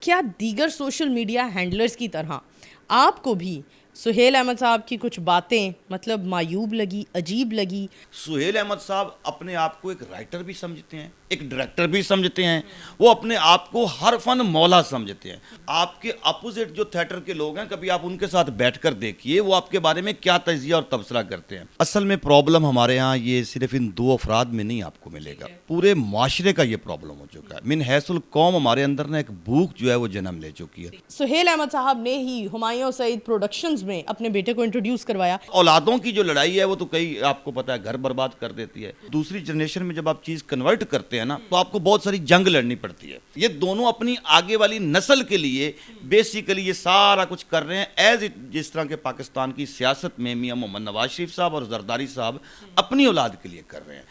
क्या दीगर social media handlers की तरह आपको भी सुहेल अहमद साहब की कुछ बातें मतलब मायूब लगी, अजीब लगी? सुहेल अहमद साहब अपने आप को एक राइटर भी समझते हैं, एक डायरेक्टर भी समझते हैं। वो अपने आप को हर फन मौला समझते हैं। आपके अपोजिट जो थिएटर के लोग हैं, कभी आप उनके साथ बैठकर देखिए वो आपके बारे में क्या तजिया और तबसरा करते हैं। असल में प्रॉब्लम हमारे यहाँ ये सिर्फ इन दो अफराद में नहीं आपको मिलेगा, पूरे माशरे का ये प्रॉब्लम हो चुका है। मिन हैसुल कौम हमारे अंदर ना एक भूख जो है वो जन्म ले चुकी है। सुहेल अहमद साहब ने ही हुमायूं सईद प्रोडक्शंस में अपने बेटे को इंट्रोड्यूस करवाया। औलादों की जो लड़ाई है वो तो कई आपको पता है घर बर्बाद कर देती है। दूसरी जनरेशन में जब आप चीज कन्वर्ट करते हैं ना, तो आपको बहुत सारी जंग लड़नी पड़ती है। ये दोनों अपनी आगे वाली नस्ल के लिए बेसिकली ये सारा कुछ कर रहे हैं। एज इट जिस तरह के पाकिस्तान की सियासत में मियां मोहम्मद नवाज शरीफ साहब और जरदारी साहब अपनी औलाद के लिए कर रहे हैं।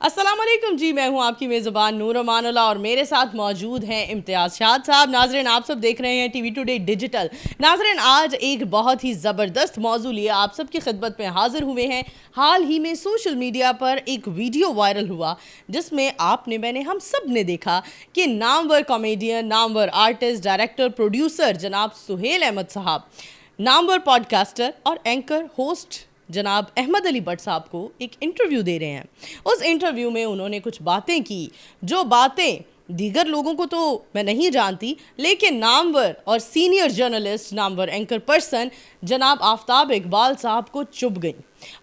अस्सलाम वालेकुम जी, मैं हूं आपकी मेज़बान नूर अमानुल्लाह और मेरे साथ मौजूद हैं इम्तियाज़ शाद साहब। नाज़रीन, आप सब देख रहे हैं टीवी टुडे डिजिटल। नाज़रीन, आज एक बहुत ही ज़बरदस्त मौजू लिए आप सब की खिदमत में हाजिर हुए हैं। हाल ही में सोशल मीडिया पर एक वीडियो वायरल हुआ जिसमें आपने, मैंने, हम सब ने देखा कि Namvar comedian, Namvar artist, director, producer जनाब सुहेल अहमद साहब, नामवर पॉडकास्टर और एंकर होस्ट जनाब अहमद अली भट्ट साहब को एक इंटरव्यू दे रहे हैं। उस इंटरव्यू में उन्होंने कुछ बातें की, जो बातें दीगर लोगों को तो मैं नहीं जानती, लेकिन नामवर और senior journalist, Namvar anchor person जनाब आफ्ताब इकबाल साहब को चुभ गई।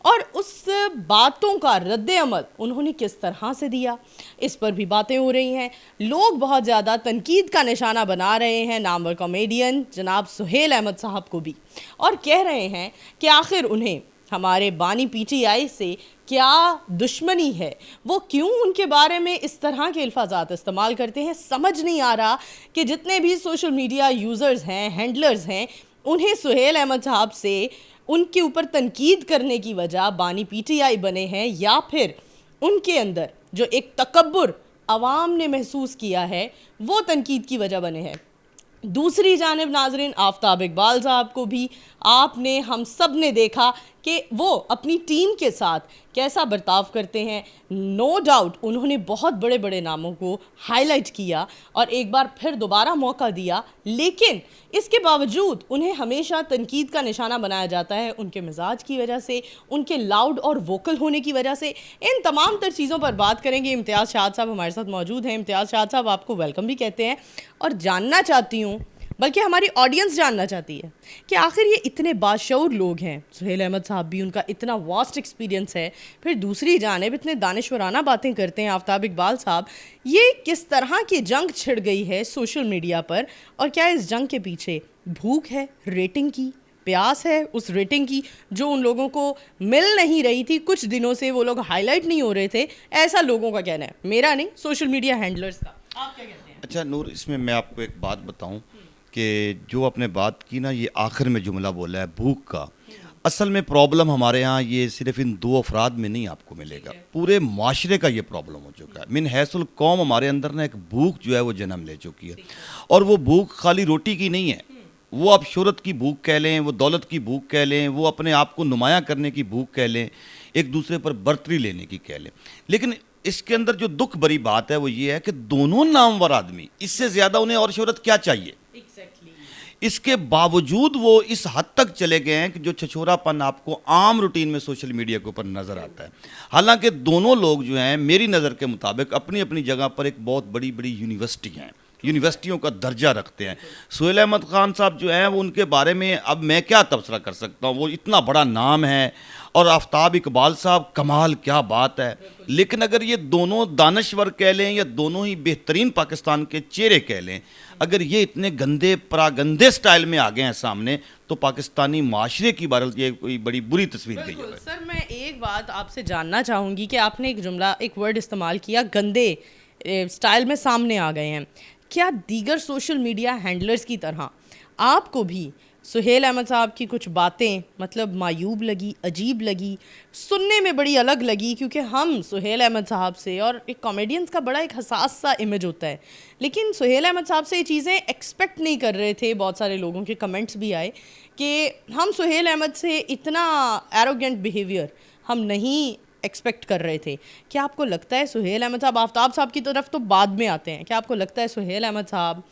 और उस बातों का रद्द अमल उन्होंने किस तरह से दिया, इस पर भी बातें हो रही हैं। लोग बहुत ज़्यादा तनकीद का निशाना बना रहे हैं नामवर कॉमेडियन जनाब सुहेल अहमद साहब को भी, और कह रहे हैं कि आखिर उन्हें हमारे बानी पीटीआई से क्या दुश्मनी है, वो क्यों उनके बारे में इस तरह के अल्फाजात इस्तेमाल करते हैं। समझ नहीं आ रहा कि जितने भी सोशल मीडिया यूज़र्स हैं, हैंडलर्स हैं, उन्हें सुहेल अहमद साहब से उनके ऊपर तनकीद करने की वजह बानी पीटीआई बने हैं, या फिर उनके अंदर जो एक तकब्बुर अवाम ने महसूस किया है वो तनकीद की वजह बने हैं। दूसरी जानिब नाजरीन, आफ्ताब इकबाल साहब को भी आपने, हम सब ने देखा कि वो अपनी टीम के साथ कैसा बर्ताव करते हैं। नो डाउट उन्होंने बहुत बड़े बड़े नामों को हाईलाइट किया और एक बार फिर दोबारा मौका दिया, लेकिन इसके बावजूद उन्हें हमेशा तनकीद का निशाना बनाया जाता है उनके मिजाज की वजह से, उनके लाउड और वोकल होने की वजह से। इन तमाम तर चीज़ों पर बात करेंगे। इम्तियाज़ शाद साहब हमारे साथ मौजूद हैं। इम्तियाज़ शाद साहब, आपको वेलकम भी कहते हैं और जानना चाहती हूँ, बल्कि हमारी ऑडियंस जानना चाहती है कि आखिर ये इतने बाशऊर लोग हैं, सुहेल अहमद साहब भी, उनका इतना वास्ट एक्सपीरियंस है, फिर दूसरी जानिब इतने दानिशवराना बातें करते हैं आफ्ताब इकबाल साहब, ये किस तरह की जंग छिड़ गई है सोशल मीडिया पर, और क्या इस जंग के पीछे भूख है, रेटिंग की प्यास है, उस रेटिंग की जो उन लोगों को मिल नहीं रही थी, कुछ दिनों से वो लोग हाईलाइट नहीं हो रहे थे, ऐसा लोगों का कहना है, मेरा नहीं, सोशल मीडिया हैंडलर्स का। आप क्या कहते हैं? अच्छा नूर, इसमें मैं आपको एक बात बताऊं कि जो आपने बात की ना, ये आखिर में जुमला बोला है भूख का। असल में प्रॉब्लम हमारे यहाँ ये सिर्फ इन दो अफराद में नहीं आपको मिलेगा, पूरे माशरे का ये प्रॉब्लम हो चुका है। मिन हैसुल कौम हमारे अंदर ना एक भूख जो है वो जन्म ले चुकी है। और वो भूख खाली रोटी की नहीं है, वो आप शोहरत की भूख कह लें, वो दौलत की भूख कह लें, वो अपने आप को नुमायाँ करने की भूख कह लें, एक दूसरे पर बर्तरी लेने की कह लें। लेकिन इसके अंदर जो दुख भरी बात है वो ये है कि दोनों नामवर आदमी, इससे ज़्यादा उन्हें और शोहरत क्या चाहिए। इसके बावजूद वो इस हद तक चले गए हैं कि जो छछोरापन आपको आम रूटीन में सोशल मीडिया के ऊपर नज़र आता है। हालांकि दोनों लोग जो हैं मेरी नज़र के मुताबिक अपनी अपनी जगह पर एक बहुत बड़ी बड़ी यूनिवर्सिटी हैं, यूनिवर्सिटियों का दर्जा रखते हैं। सुहेल अहमद खान साहब जो हैं वो, उनके बारे में अब मैं क्या तबसरा कर सकता हूँ, वो इतना बड़ा नाम है। और आफ्ताब इकबाल साहब, कमाल, क्या बात है। लेकिन अगर ये दोनों दानश्वर कह लें या दोनों ही बेहतरीन पाकिस्तान के चेहरे कह लें, अगर ये इतने गंदे परागंदे स्टाइल में आ गए हैं सामने, तो पाकिस्तानी माशरे की बारत ये कोई बड़ी बुरी तस्वीर गई है। सर, मैं एक बात आपसे जानना चाहूँगी कि आपने एक जुमला, एक वर्ड इस्तेमाल किया, गंदे स्टाइल में सामने आ गए हैं। क्या दीगर सोशल मीडिया हैंडलर्स की तरह आपको भी सुहेल अहमद साहब की कुछ बातें मतलब मायूब लगी, अजीब लगी, सुनने में बड़ी अलग लगी? क्योंकि हम सुहेल अहमद साहब से, और एक कॉमेडियंस का बड़ा एक हसास सा इमेज होता है, लेकिन सुहेल अहमद साहब से ये चीज़ें एक्सपेक्ट नहीं कर रहे थे। बहुत सारे लोगों के कमेंट्स भी आए कि हम सुहेल अहमद से इतना एरोगेंट बिहेवियर हम नहीं एक्सपेक्ट कर रहे थे। क्या आपको लगता है सुहेल अहमद साहब, आफ्ताब साहब की तरफ तो बाद में आते हैं, क्या आपको लगता है सुहेल अहमद साहब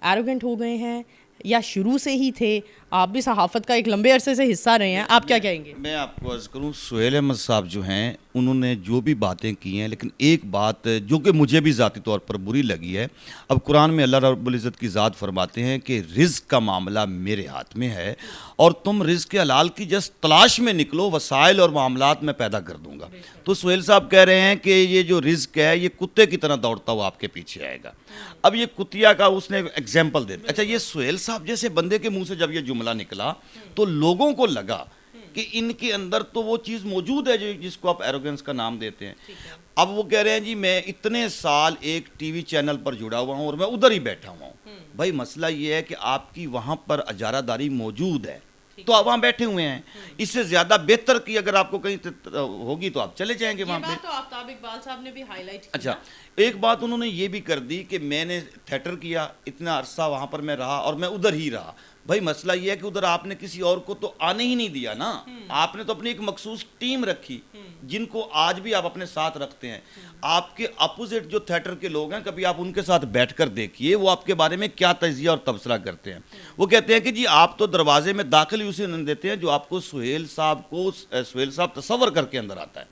एरोगेंट हो गए हैं या शुरू से ही थे? आप भी सहाफ़त का एक लंबे अरसे से हिस्सा रहे हैं, आप क्या कहेंगे? मैं आपको अर्ज़ करूँ, सुहेल अहमद साहब जो हैं उन्होंने जो भी बातें की हैं, लेकिन एक बात जो कि मुझे भी ज़ाती तौर पर बुरी लगी है। अब कुरान में अल्लाह रब्बुल इज़्ज़त की ज़ात फरमाते हैं कि रिज़्क़ का मामला मेरे हाथ में है और तुम रिज़्क़ के हलाल की जस्ट तलाश में निकलो, वसाइल और मामलात मैं पैदा कर दूंगा। तो सुहेल साहब कह रहे हैं कि ये जो रिज़्क़ है ये कुत्ते की तरह दौड़ता हुआ आपके पीछे आएगा। अब ये कुतिया का उसने एग्जाम्पल दे दिया। अच्छा, ये सुहेल साहब जैसे बंदे के मुंह से जब ये जुमला निकला तो लोगों को लगा कि इनके अंदर तो वो चीज़ मौजूद है जो जिसको आप एरोगेंस का नाम देते हैं। अब वो कह रहे हैं जी मैं इतने साल एक टीवी चैनल पर जुड़ा हुआ हूँ और मैं उधर ही बैठा हुआ हूँ। भाई मसला ये है कि आपकी वहाँ पर अजारादारी मौजूद है तो आप वहाँ बैठे हुए हैं। इससे ज़्यादा बेहतर की अगर आपको कहीं होगी तो आप चले जाएंगे वहाँ पे। तो आफ्ताब इकबाल साहब ने भी हाईलाइट की। अच्छा, एक बात उन्होंने ये भी कर दी कि मैंने थिएटर किया, इतना अरसा वहाँ पर मैं रहा और मैं उधर ही रहा। भाई मसला ये है कि उधर आपने किसी और को तो आने ही नहीं दिया ना। आपने तो अपनी एक मखसूस टीम रखी जिनको आज भी आप अपने साथ रखते हैं। आपके अपोजिट जो थिएटर के लोग हैं, कभी आप उनके साथ बैठकर देखिए वो आपके बारे में क्या तजिया और तबसरा करते हैं। वो कहते हैं कि जी आप तो दरवाजे में दाखिल ही उसे देते हैं जो आपको सुहेल साहब तसव्वुर करके अंदर आता है,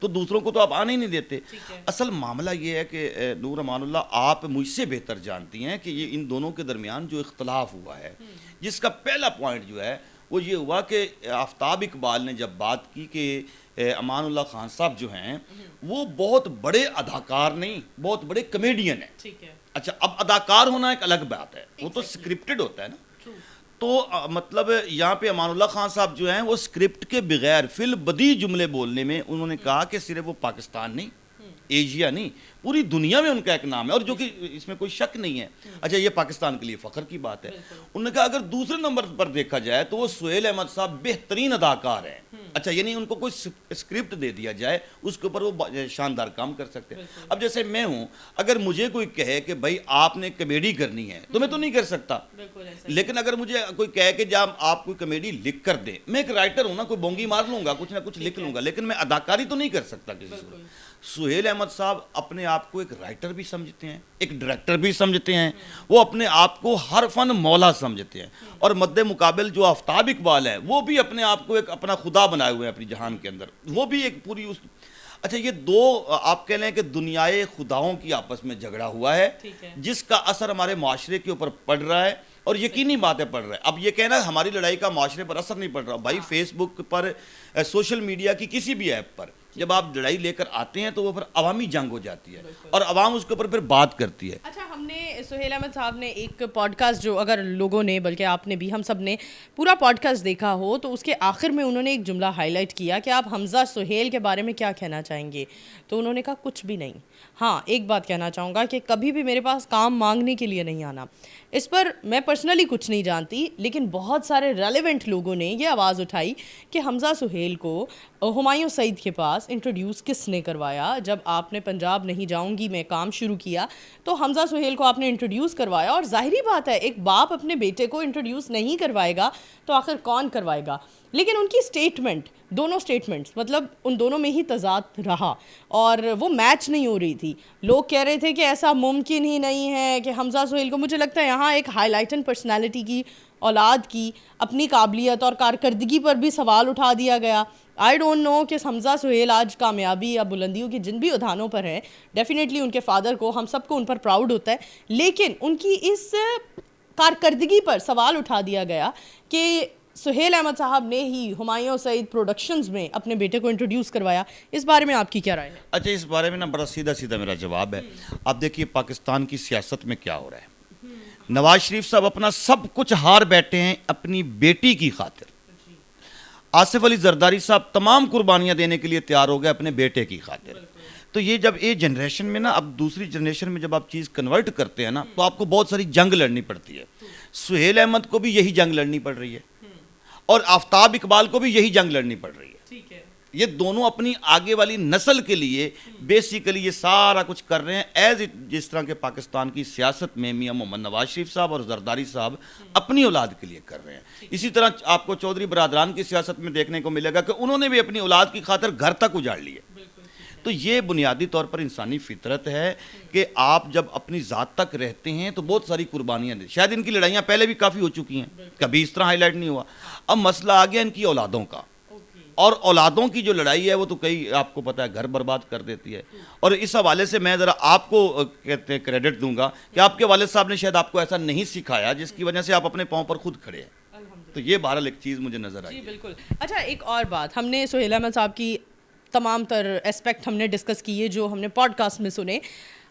तो दूसरों को तो आप आने ही नहीं देते। असल मामला ये है कि नूर अमानुल्लाह, आप मुझसे बेहतर जानती हैं कि ये इन दोनों के दरमियान जो इख्तलाफ हुआ है, जिसका पहला पॉइंट जो है वो ये हुआ कि आफ्ताब इकबाल ने जब बात की कि अमानुल्लाह खान साहब जो हैं वो बहुत बड़े अदाकार नहीं, बहुत बड़े कमेडियन हैं। ठीक है। अच्छा, अब अदाकार होना एक अलग बात है, वो तो स्क्रिप्टेड होता है ना। तो मतलब यहाँ पे अमानुल्लाह खान साहब जो हैं वो स्क्रिप्ट के बगैर फिल बदी जुमले बोलने में उन्होंने कहा कि सिर्फ वो पाकिस्तान नहीं, एशिया नहीं, पूरी दुनिया में उनका एक नाम है और जो कि इसमें कोई शक नहीं है। अच्छा, ये पाकिस्तान के लिए फ़ख्र की बात है। उन्होंने कहा अगर दूसरे नंबर पर देखा जाए तो वो सुहेल अहमद साहब बेहतरीन अदाकार हैं। अच्छा, यानी उनको कोई स्क्रिप्ट दे दिया जाए उसके ऊपर वो शानदार काम कर सकते हैं। अब जैसे मैं हूँ, अगर मुझे कोई कहे कि भाई आपने कॉमेडी करनी है तो मैं तो नहीं कर सकता, लेकिन अगर मुझे कोई कहे कि जब आप कोई कॉमेडी लिख कर दें, मैं एक राइटर हूँ ना, कोई बोंगी मार लूँगा, कुछ ना कुछ लिख लूँगा, लेकिन मैं अदाकारी तो नहीं कर सकता किसी से। सुहेल अहमद साहब अपने आप को एक राइटर भी समझते हैं, एक डायरेक्टर भी समझते हैं, वो अपने आप को हर फन मौला समझते हैं। और मद्दे मुकाबिल जो आफ्ताब इकबाल है वो भी अपने आप को एक अपना खुदा बनाए हुए हैं अपनी जहान के अंदर, वो भी एक पूरी उस। अच्छा, ये दो आप कह लें कि दुनियाए खुदाओं की आपस में झगड़ा हुआ है, जिसका असर हमारे माशरे के ऊपर पड़ रहा है और यकीनी बातें पड़ रहा है। अब ये कहना हमारी लड़ाई का माशरे पर असर नहीं पड़ रहा, भाई फेसबुक पर, सोशल मीडिया की किसी भी ऐप पर जब आप लड़ाई लेकर आते हैं तो वो फिर अवामी जंग हो जाती है और अवाम उसके ऊपर फिर बात करती है। अच्छा, हमने सुहेल अहमद साहब ने एक पॉडकास्ट, जो अगर लोगों ने, बल्कि आपने भी, हम सब ने पूरा पॉडकास्ट देखा हो, तो उसके आखिर में उन्होंने एक जुमला हाईलाइट किया कि आप हमजा सुहेल के बारे में क्या कहना चाहेंगे। तो उन्होंने कहा कुछ भी नहीं, हाँ एक बात कहना चाहूँगा कि कभी भी मेरे पास काम मांगने के लिए नहीं आना। इस पर मैं पर्सनली कुछ नहीं जानती, लेकिन बहुत सारे रेलेवेंट लोगों ने ये आवाज़ उठाई कि हमजा सुहेल को हुमायूं सईद के पास इंट्रोड्यूस किसने करवाया। जब आपने पंजाब नहीं जाऊंगी मैं काम शुरू किया तो हमजा सुहेल को आपने इंट्रोड्यूस करवाया, और जाहिरी बात है एक बाप अपने बेटे को इंट्रोड्यूस नहीं करवाएगा तो आखिर कौन करवाएगा। लेकिन उनकी स्टेटमेंट, दोनों स्टेटमेंट्स, मतलब उन दोनों में ही तजाद रहा और वो मैच नहीं हो रही थी। लोग कह रहे थे कि ऐसा मुमकिन ही नहीं है कि हमजा सुहेल को, मुझे लगता है यहाँ एक हाईलाइटन पर्सनालिटी की, औलाद की, अपनी काबिलियत और कारकर्दगी पर भी सवाल उठा दिया गया। आई डोंट नो कि हमजा सुहेल आज कामयाबी या बुलंदियों की जिन भी उठानों पर हैं, डेफिनेटली उनके फादर को, हम सबको उन पर प्राउड होता है, लेकिन उनकी इस कारकर्दगी पर सवाल उठा दिया गया कि सुहेल अहमद साहब ने ही हुमायूं सईद प्रोडक्शंस में अपने बेटे को इंट्रोड्यूस करवाया। इस बारे में आपकी क्या राय है? अच्छा, इस बारे में ना बड़ा सीधा सीधा मेरा जवाब है। आप देखिए पाकिस्तान की सियासत में क्या हो रहा है। नवाज शरीफ साहब अपना सब कुछ हार बैठे हैं अपनी बेटी की खातिर। आसिफ अली जरदारी साहब तमाम कुर्बानियां देने के लिए तैयार हो गए अपने बेटे की खातिर। तो ये जब ये जनरेशन में ना, अब दूसरी जनरेशन में जब आप चीज़ कन्वर्ट करते हैं ना, तो आपको बहुत सारी जंग लड़नी पड़ती है। सुहेल अहमद को भी यही जंग लड़नी पड़ रही है और आफ्ताब इकबाल को भी यही जंग लड़नी पड़ रही है। ये दोनों अपनी आगे वाली नस्ल के लिए बेसिकली ये सारा कुछ कर रहे हैं एज इट। जिस तरह के पाकिस्तान की सियासत में मियां मोहम्मद नवाज शरीफ साहब और जरदारी साहब अपनी औलाद के लिए कर रहे हैं, इसी तरह आपको चौधरी बरादरान की सियासत में देखने को मिलेगा कि उन्होंने भी अपनी औलाद की खातिर घर तक उजाड़ लिए। तो ये बुनियादी तौर पर इंसानी फितरत है कि आप जब अपनी ज़ात तक रहते हैं तो बहुत सारी कुर्बानियाँ दी। शायद इनकी लड़ाइयाँ पहले भी काफ़ी हो चुकी हैं, कभी इस तरह हाईलाइट नहीं हुआ। अब मसला आ गया इनकी औलादों का, और औलादों की जो लड़ाई है वो तो कई आपको पता है घर बर्बाद कर देती है। और इस हवाले से मैं ज़रा आपको कहते हैं क्रेडिट दूंगा कि आपके वालिद साहब ने शायद आपको ऐसा नहीं सिखाया जिसकी वजह से आप अपने पाँव पर खुद खड़े हैं। तो ये बहरहाल एक चीज़ मुझे नज़र आई। जी बिल्कुल। अच्छा, एक और बात, हमने सुहेल अहमद साहब की तमाम तर एस्पेक्ट हमने डिस्कस किए जो हमने पॉडकास्ट में सुने।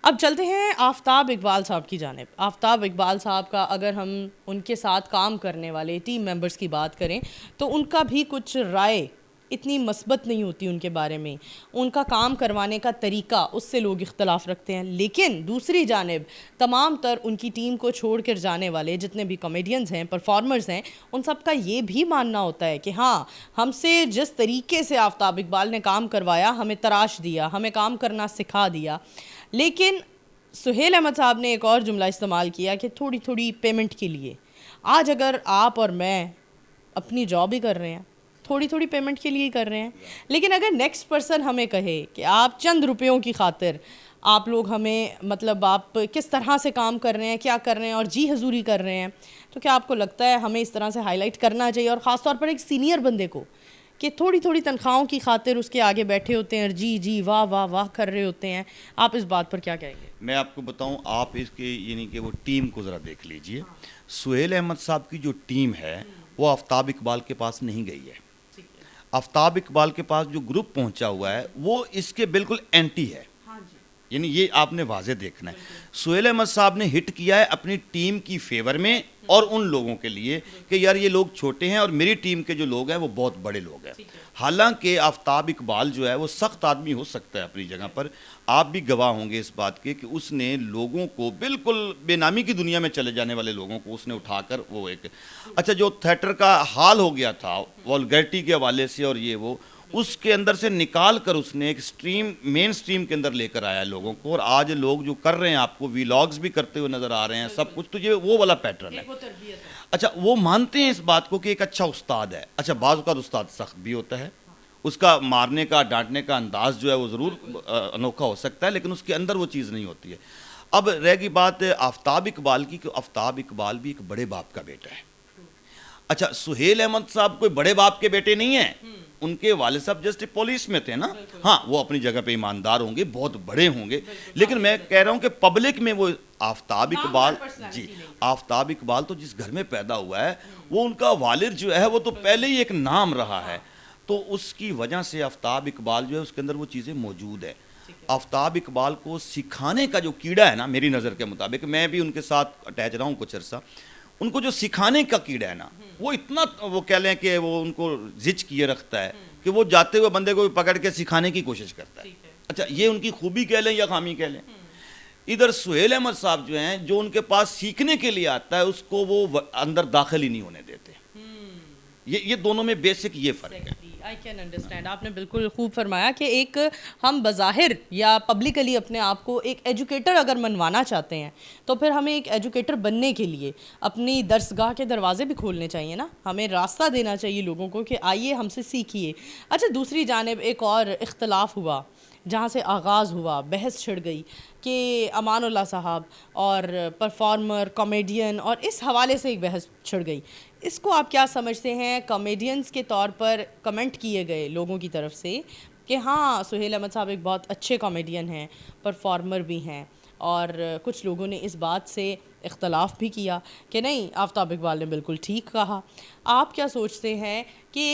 अब चलते हैं आफ्ताब इकबाल साहब की जानिब। आफ्ताब इकबाल साहब का अगर हम उनके साथ काम करने वाले टीम मेंबर्स की बात करें तो उनका भी कुछ राय इतनी मस्बत नहीं होती उनके बारे में, उनका काम करवाने का तरीका उससे लोग इख्तलाफ रखते हैं। लेकिन दूसरी जानिब तमाम तर उनकी टीम को छोड़ कर जाने वाले जितने भी कॉमेडियंस हैं, परफॉर्मर्स हैं, उन सब का ये भी मानना होता है कि हाँ, हमसे जिस तरीके से आफ्ताब इकबाल ने काम करवाया, हमें तराश दिया, हमें काम करना सिखा दिया। लेकिन सुहेल अहमद साहब ने एक और जुमला इस्तेमाल किया कि थोड़ी थोड़ी पेमेंट के लिए। आज अगर आप और मैं अपनी जॉब ही कर रहे हैं, थोड़ी थोड़ी पेमेंट के लिए ही कर रहे हैं, लेकिन अगर नेक्स्ट पर्सन हमें कहे कि आप चंद रुपयों की खातिर आप लोग हमें, मतलब आप किस तरह से काम कर रहे हैं, क्या कर रहे हैं और जी हजूरी कर रहे हैं, तो क्या आपको लगता है हमें इस तरह से हाईलाइट करना चाहिए? और ख़ास तौर पर एक सीनियर बंदे को कि थोड़ी थोड़ी तनख्वाहों की खातिर उसके आगे बैठे होते हैं, जी जी वाह वाह वाह कर रहे होते हैं। आप इस बात पर क्या कहेंगे? मैं आपको बताऊं, आप इसके यानी कि वो टीम को ज़रा देख लीजिए। सुहेल अहमद साहब की जो टीम है वो आफ्ताब इकबाल के पास नहीं गई है। आफ्ताब इकबाल के पास जो ग्रुप पहुंचा हुआ है वो इसके बिल्कुल एंटी है। यानी ये आपने वाजे देखना है। सुहेल अहमद साहब ने हिट किया है अपनी टीम की फेवर में और उन लोगों के लिए कि यार ये लोग छोटे हैं और मेरी टीम के जो लोग हैं वो बहुत बड़े लोग हैं। हालांकि आफ्ताब इकबाल जो है वो सख्त आदमी हो सकता है अपनी जगह पर, आप भी गवाह होंगे इस बात के कि उसने लोगों को बिल्कुल बेनामी की दुनिया में चले जाने वाले लोगों को उसने उठाकर वो एक अच्छा जो थिएटर का हाल हो गया था वल्गैरिटी के हवाले से और ये वो उसके अंदर से निकाल कर उसने एक स्ट्रीम मेन स्ट्रीम के अंदर लेकर आया लोगों को। और आज लोग जो कर रहे हैं आपको वीलॉग्स भी करते हुए नज़र आ रहे हैं, सब कुछ, तो ये वो वाला पैटर्न है। अच्छा, वो मानते हैं इस बात को कि एक अच्छा उस्ताद है। अच्छा, बाज़ औक़ात उस्ताद सख्त भी होता है, उसका मारने का डांटने का अंदाज जो है वो ज़रूर अनोखा हो सकता है, लेकिन उसके अंदर वो चीज़ नहीं होती है। अब रहेगी बात आफ्ताब इकबाल की कि आफ्ताब इकबाल भी एक बड़े बाप का बेटा है। अच्छा, सुहेल अहमद साहब कोई बड़े बाप के बेटे नहीं हैं, उनके वालिद साहब जस्ट पुलिस में थे ना। हाँ, वो अपनी जगह पे ईमानदार होंगे, बहुत बड़े होंगे, लेकिन मैं कह रहा हूँ कि पब्लिक में वो आफ्ताब इकबाल, जी आफ्ताब इकबाल तो जिस घर में पैदा हुआ है वो उनका वालिद जो है वो तो पहले ही एक नाम रहा है, तो उसकी वजह से आफ्ताब इकबाल जो है उसके अंदर वो चीज़ें मौजूद है। आफ्ताब इकबाल को सिखाने का जो कीड़ा है ना, मेरी नज़र के मुताबिक, मैं भी उनके साथ अटैच रहा हूँ कुछ अर्सा, उनको जो सिखाने का कीड़ा है ना वो इतना, वो कह लें कि वो उनको जिच किए रखता है कि वो जाते हुए बंदे को पकड़ के सिखाने की कोशिश करता है। अच्छा, ये उनकी खूबी कह लें या खामी कह लें। इधर सुहेल अहमद साहब जो हैं, जो उनके पास सीखने के लिए आता है उसको वो अंदर दाखिल ही नहीं होने देते। ये दोनों में बेसिक ये फ़र्क है। I can understand. आपने बिल्कुल खूब फरमाया कि एक हम बज़ाहिर या पब्लिकली अपने आप को एक एजुकेटर अगर मनवाना चाहते हैं तो फिर हमें एक एजुकेटर बनने के लिए अपनी दरसगाह के दरवाजे भी खोलने चाहिए ना, हमें रास्ता देना चाहिए लोगों को कि आइए हमसे सीखिए। अच्छा, दूसरी जानिब एक और इख्तलाफ हुआ जहाँ से आगाज़ हुआ, बहस छिड़ गई कि अमानुल्लाह साहब और परफॉर्मर, कॉमेडियन, और इस हवाले से एक बहस छिड़ गई। इसको आप क्या समझते हैं? कॉमेडियंस के तौर पर कमेंट किए गए लोगों की तरफ से कि हाँ, सुहेल अहमद साहब एक बहुत अच्छे कॉमेडियन हैं, परफॉर्मर भी हैं, और कुछ लोगों ने इस बात से इख्तलाफ भी किया कि नहीं, आफ्ताब इकबाल ने बिल्कुल ठीक कहा। आप क्या सोचते हैं कि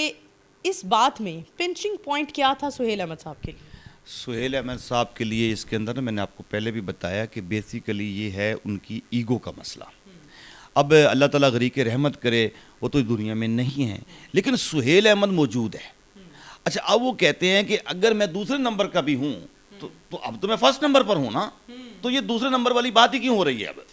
इस बात में पिंचिंग पॉइंट क्या था सुहेल अहमद साहब के लिए? सुहेल अहमद साहब के लिए इसके अंदर मैंने आपको पहले भी बताया कि बेसिकली ये है उनकी ईगो का मसला। अब अल्लाह ताला गरी के रहमत करे, वो तो दुनिया में नहीं है, लेकिन सुहेल अहमद मौजूद है। अच्छा, अब वो कहते हैं कि अगर मैं दूसरे नंबर का भी हूँ तो अब तो मैं फर्स्ट नंबर पर हूँ ना, तो ये दूसरे नंबर वाली बात ही क्यों हो रही है? अब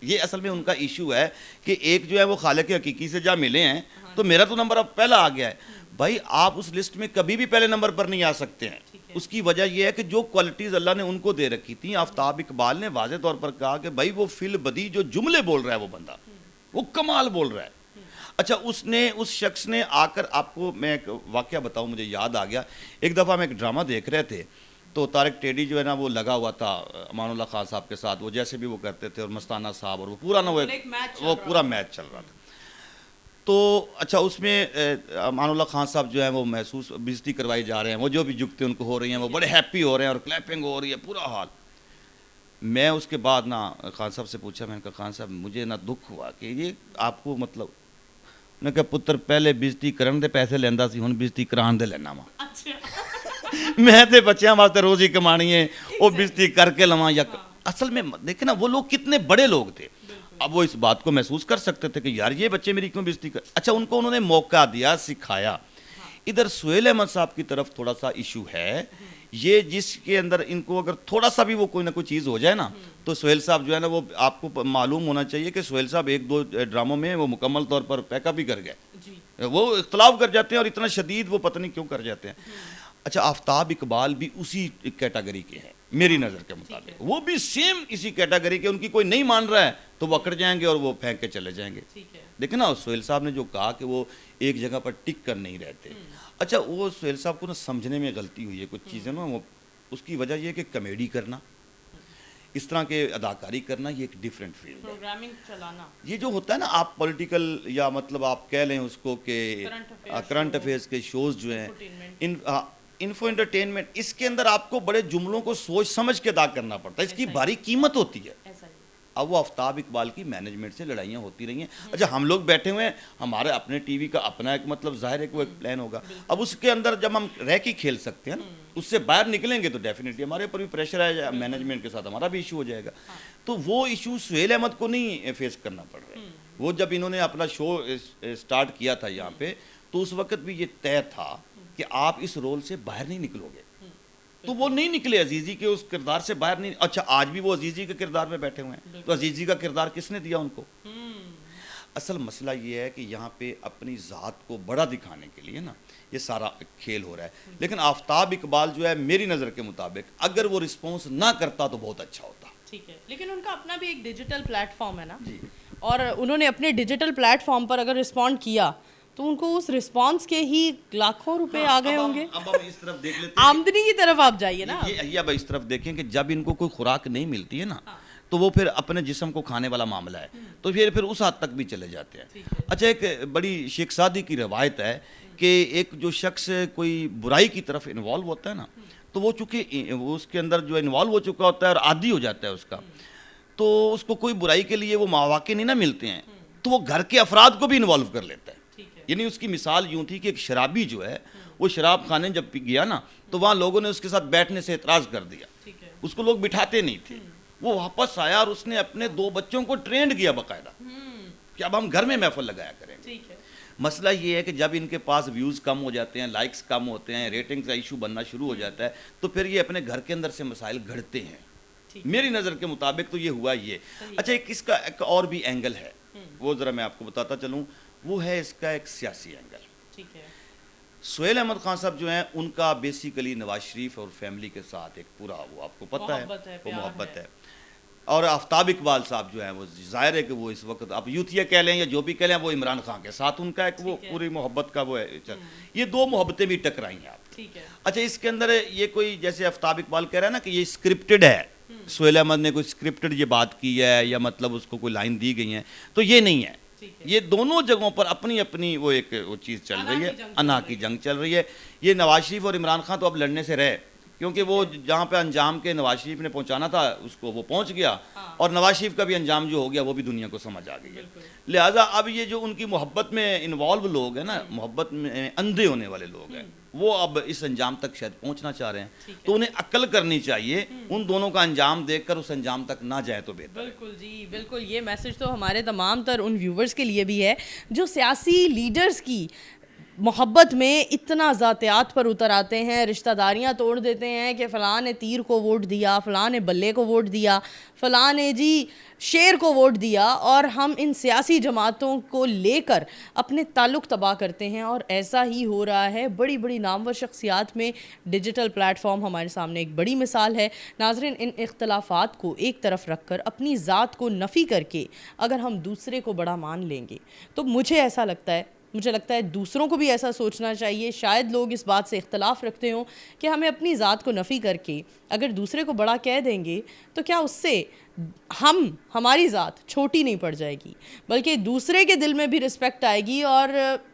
ये असल में उनका इशू है कि एक जो है वो खालिक हकीकी से जा मिले हैं तो मेरा तो नंबर अब पहला आ गया है। भाई आप उस लिस्ट में कभी भी पहले नंबर पर नहीं आ सकते हैं। उसकी वजह यह है कि जो क्वालिटीज अल्लाह ने उनको दे रखी थी, आफ्ताब इकबाल ने वाज़े तौर पर कहा कि भाई वो फिल बदी जो जुमले बोल रहा है वो बंदा वो कमाल बोल रहा है। अच्छा, उसने उस शख्स ने आकर, आपको मैं एक वाकया बताऊं, मुझे याद आ गया। एक दफ़ा हम एक ड्रामा देख रहे थे तो तारिक टेडी जो है ना वो लगा हुआ था अमानुल्लाह खान साहब के साथ, वो जैसे भी वो करते थे, और मस्ताना साहब, और वो पूरा ना वो पूरा मैच चल रहा था। तो अच्छा, उसमें अमानुल्लाह खान साहब जो है वो महसूस बेइज्जती करवाई जा रहे हैं, वो जो भी जुगते उनको हो रही हैं, वो बड़े हैप्पी हो रहे हैं और क्लैपिंग हो रही है, पूरा हाल। मैं उसके बाद ना खान साहब से पूछा, मैंने कहा खान साहब मुझे ना दुख हुआ कि ये आपको मतलब, उन्होंने कहा पुत्र पहले बेइज्जती करन दे पैसे लेंदा सी, हुण बेइज्जती करान दे लेना वा। मैं तो बच्चों वास्ते रोज ही कमानी है, वो बेइज्जती करके लवां या असल में देखे ना वो लोग कितने बड़े लोग थे। अब वो इस बात को महसूस कर सकते थे कि यार ये बच्चे मेरी क्यों बेइज्जती कर। अच्छा, उनको उन्होंने मौका दिया, सिखाया। इधर सुहेल अहमद साहब की तरफ थोड़ा सा इशू है ये, जिसके अंदर इनको अगर थोड़ा सा भी वो कोई ना कोई चीज़ हो जाए ना, तो सुहेल साहब जो है ना, वो आपको मालूम होना चाहिए कि सुहेल साहब एक दो ड्रामों में वो मुकम्मल तौर पर पैकअप भी कर गए, वो इख्तलाफ कर जाते हैं और इतना शदीद वो पता नहीं क्यों कर जाते हैं। अच्छा, आफ्ताब इकबाल भी उसी कैटेगरी के हैं मेरी नज़र के मुताबिक, वो भी सेम इसी कैटेगरी के। उनकी कोई नहीं मान रहा है तो वो अकड़ जाएंगे और वो फेंक के चले जाएंगे। देखिए ना, सुहेल साहब ने जो कहा कि वो एक जगह पर टिक कर नहीं रहते। अच्छा, वो सुहेल साहब को ना समझने में गलती हुई है कुछ चीज़ें ना, वो उसकी वजह ये है कि कॉमेडी करना, इस तरह के अदाकारी करना, ये एक डिफरेंट फील्ड है। प्रोग्रामिंग चलाना, ये जो होता है ना, आप पॉलिटिकल या मतलब आप कह लें उसको कि करंट अफेयर्स के शोज़ जो हैं, इन्फो एंटरटेनमेंट, इसके अंदर आपको बड़े जुमलों को सोच समझ के अदा करना पड़ता है, इसकी भारी कीमत होती है। अब वो आफ्ताब इकबाल की मैनेजमेंट से लड़ाइयाँ होती रही हैं। अच्छा, हम लोग बैठे हुए हैं, हमारे अपने टीवी का अपना एक मतलब जाहिर है कि वो एक प्लान होगा। अब उसके अंदर जब हम रह के खेल सकते हैं ना, उससे बाहर निकलेंगे तो डेफिनेटली हमारे ऊपर भी प्रेशर आएगा, मैनेजमेंट के साथ हमारा भी इशू हो जाएगा। तो वो इशू सुहेल अहमद को नहीं फेस करना पड़ रहा है। वो जब इन्होंने अपना शो स्टार्ट किया था यहाँ पे, तो उस वक्त भी ये तय था कि आप इस रोल से बाहर नहीं निकलोगे, तो वो नहीं निकले, अजीजी के उस किरदार से बाहर नहीं। अच्छा, आज भी वो अजीजी के किरदार में बैठे हुए हैं, तो अजीजी का किरदार किसने दिया उनको? असल मसला ये है कि यहाँ पे अपनी ज़ात को बड़ा दिखाने के लिए ना ये सारा खेल हो रहा है। लेकिन आफ्ताब इकबाल जो है मेरी नज़र के मुताबिक अगर वो रिस्पॉन्स ना करता तो बहुत अच्छा होता। ठीक है, लेकिन उनका अपना भी एक डिजिटल प्लेटफॉर्म है ना जी, और उन्होंने अपने डिजिटल प्लेटफॉर्म पर अगर रिस्पॉन्ड किया तो उनको उस रिस्पांस के ही लाखों रुपए आ गए होंगे। अब हम इस तरफ देख लेते हैं, आमदनी की तरफ आप जाइए ना। ये अब इस तरफ देखें कि जब इनको कोई खुराक नहीं मिलती है ना, तो वो फिर अपने जिस्म को खाने वाला मामला है, तो फिर उस हद तक भी चले जाते हैं। अच्छा, एक बड़ी शेख सादी की रवायत है कि एक जो शख्स कोई बुराई की तरफ इन्वॉल्व होता है ना, तो वो चूँकि उसके अंदर जो इन्वॉल्व हो चुका होता है और आदी हो जाता है उसका, तो उसको कोई बुराई के लिए वो मौके नहीं ना मिलते हैं, तो वो घर के अफराद को भी इन्वॉल्व कर लेता है। यानी उसकी मिसाल यूँ थी कि एक शराबी जो है वो शराब खाने जब पी गया ना, तो वहाँ लोगों ने उसके साथ बैठने से एतराज़ कर दिया, उसको लोग बिठाते नहीं थे। वो वापस आया और उसने अपने 2 बच्चों को ट्रेंड किया बाकायदा कि अब हम घर में महफिल लगाया करेंगे। मसला ये है कि जब इनके पास व्यूज़ कम हो जाते हैं, लाइक्स कम होते हैं, रेटिंग का इशू बनना शुरू हो जाता है, तो फिर ये अपने घर के अंदर से मसाइल घड़ते हैं। मेरी नज़र के मुताबिक तो ये हुआ ये। अच्छा, एक इसका एक और भी एंगल है, वो ज़रा मैं आपको बताता चलूँ, वो है इसका एक सियासी एंगल। ठीक है, सुहेल अहमद खान साहब जो हैं उनका बेसिकली नवाज शरीफ और फैमिली के साथ एक पूरा वो आपको पता है वो मोहब्बत है। और आफ्ताब इकबाल साहब जो हैं वो जाहिर है कि वो इस वक्त आप यूथिया कह लें या जो भी कह लें, वो इमरान खान के साथ उनका एक वो पूरी मोहब्बत का वो है। ये 2 मोहब्बतें भी टकराई हैं आप। ठीक है। अच्छा, इसके अंदर ये कोई जैसे आफ्ताब इकबाल कह रहा है ना कि ये स्क्रिप्टेड है, सुहेल अहमद ने कोई स्क्रिप्टेड ये बात की है या मतलब उसको कोई लाइन दी गई है, तो ये नहीं है। ये दोनों जगहों पर अपनी अपनी वो एक वो चीज़ चल रही है, अना की जंग चल रही है। ये नवाज शरीफ और इमरान खान तो अब लड़ने से रहे, क्योंकि वो जहाँ पे अंजाम के नवाज शरीफ ने पहुँचाना था उसको वो पहुँच गया, और नवाज शरीफ का भी अंजाम जो हो गया वो भी दुनिया को समझ आ गई है। लिहाजा अब ये जो उनकी मोहब्बत में इन्वॉल्व लोग हैं ना, मोहब्बत में अंधे होने वाले लोग हैं, वो अब इस अंजाम तक शायद पहुंचना चाह रहे हैं, तो उन्हें अक्ल करनी चाहिए, उन दोनों का अंजाम देखकर उस अंजाम तक ना जाए तो बेहतर। बिल्कुल जी, बिल्कुल। ये मैसेज तो हमारे तमाम तर उन व्यूवर्स के लिए भी है जो सियासी लीडर्स की मोहब्बत में इतना ज़ातियात पर उतर आते हैं, रिश्तेदारियां तोड़ देते हैं कि फ़लाँ ने तीर को वोट दिया, फ़लाँ ने बल्ले को वोट दिया, फ़लाँ ने जी शेर को वोट दिया, और हम इन सियासी जमातों को लेकर अपने ताल्लुक़ तबाह करते हैं। और ऐसा ही हो रहा है बड़ी बड़ी नामवर शख्सियात में। डिजिटल प्लेटफॉर्म हमारे सामने एक बड़ी मिसाल है। नाज़रीन, इन इख्तलाफात को एक तरफ रख कर, अपनी ज़ात को नफ़ी करके अगर हम दूसरे को बड़ा मान लेंगे तो मुझे लगता है दूसरों को भी ऐसा सोचना चाहिए। शायद लोग इस बात से इख्तलाफ रखते हों कि हमें अपनी ज़ात को नफ़ी करके अगर दूसरे को बड़ा कह देंगे तो क्या उससे हमारी ज़ात छोटी नहीं पड़ जाएगी, बल्कि दूसरे के दिल में भी रिस्पेक्ट आएगी। और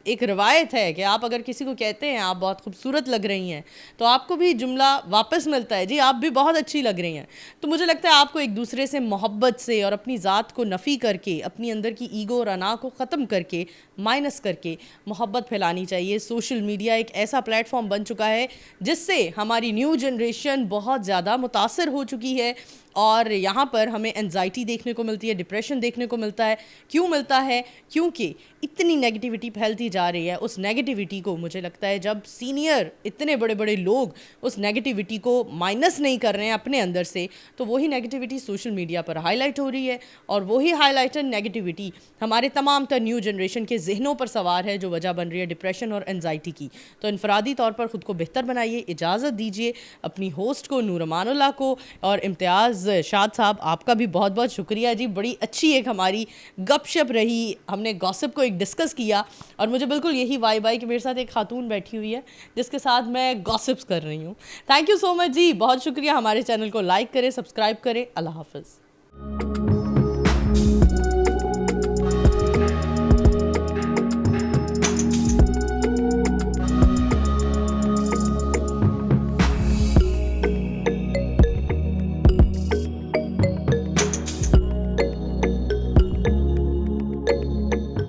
एक रिवायत है कि आप अगर किसी को कहते हैं आप बहुत खूबसूरत लग रही हैं, तो आपको भी जुमला वापस मिलता है, जी आप भी बहुत अच्छी लग रही हैं। तो मुझे लगता है आपको एक दूसरे से मोहब्बत से और अपनी ज़ात को नफ़ी करके, अपनी अंदर की ईगो और अना को ख़त्म करके, माइनस करके मोहब्बत फैलानी चाहिए। सोशल मीडिया एक ऐसा प्लेटफॉर्म बन चुका है जिससे हमारी न्यू जनरेशन बहुत ज़्यादा मुतासर हो चुकी है, और यहाँ पर हमें एंजाइटी देखने को मिलती है, डिप्रेशन देखने को मिलता है। क्यों मिलता है? क्योंकि इतनी नेगेटिविटी फैलती जा रही है। उस नेगेटिविटी को मुझे लगता है जब सीनियर इतने बड़े बड़े लोग उस नेगेटिविटी को माइनस नहीं कर रहे हैं अपने अंदर से, तो वही नेगेटिविटी सोशल मीडिया पर हाईलाइट हो रही है, और वही हाईलाइटेड नेगेटिविटी हमारे तमाम तर न्यू जनरेशन के जहनों पर सवार है, जो वजह बन रही है डिप्रेशन और एंजाइटी की। तो इनफरादी तौर पर ख़ुद को बेहतर बनाइए। इजाज़त दीजिए अपनी होस्ट को, नूर अमानुल्लाह को, और इम्तियाज़ शाद साहब आपका भी बहुत बहुत शुक्रिया जी। बड़ी अच्छी एक हमारी गपशप रही, हमने गॉसिप को एक डिस्कस किया, और मुझे बिल्कुल यही वाइब आई कि मेरे साथ एक खातून बैठी हुई है जिसके साथ मैं गॉसिप्स कर रही हूँ। थैंक यू सो मच जी, बहुत शुक्रिया। हमारे चैनल को लाइक करें, सब्सक्राइब करें। अल्लाह हाफ़िज़।